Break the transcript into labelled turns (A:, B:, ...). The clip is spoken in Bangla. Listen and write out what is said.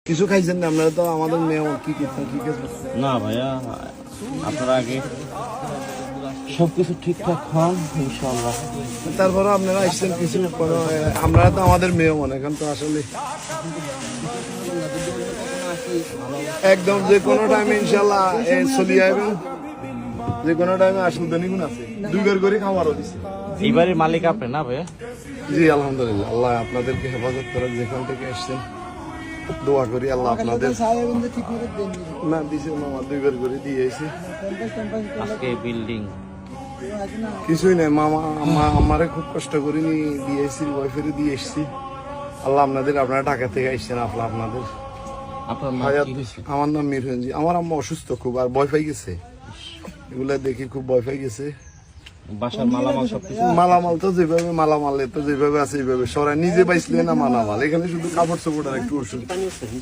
A: কিছু খাইছেন না? আপনারা তো আমাদের মেয়ে কি করতেন কি
B: না ভাইয়া, আপনারা আগে সবকিছু ঠিকঠাক খান ইনশাআল্লাহ।
A: তারপরে আপনারা আসছেন কিছু আমরা তো আমাদের মেয়ে মনে এখন তো আসলে একদম যে কোনো টাইমে ইনশাল্লাহ চলি যাবেন, যে কোনো টাইমে আসুন গুণ আছে, দুইবার করে খাওয়ারও দিচ্ছে।
B: এইবারের মালিক আপনি না ভাইয়া?
A: জি আলহামদুলিল্লাহ, আল্লাহ আপনাদেরকে হেফাজত করার, যেখান থেকে আসছেন দোয়া করি আল্লাহ আপনাদের না দিছে মামা, দুইবার করে দিয়েছি।
B: আজকে বিল্ডিং
A: কিছুই নাই মামা, আমারে খুব কষ্ট করে নিয়ে দিয়েছি, ওয়াইফের দিয়ে এসছি। আল্লাহ আপনারা ঢাকা থেকে আসছেন, আপনাদের
B: আপনার নাম
A: হায়াত।
B: কি হয়েছে?
A: আমার নাম মিরহনজি। আমার আম্মা অসুস্থ খুব, আর ভয় পাই গেছে, এগুলা দেখি খুব ভয় পাই গেছে।
B: বাসার মালামাল সবকিছু
A: মালামাল তো যেভাবে মালামাল তো যেভাবে আছে এইভাবে সরাই নিজে পাইছিলেন না মালামাল, এখানে শুধু কাপড় চোপড় আর একটু ওষুধ।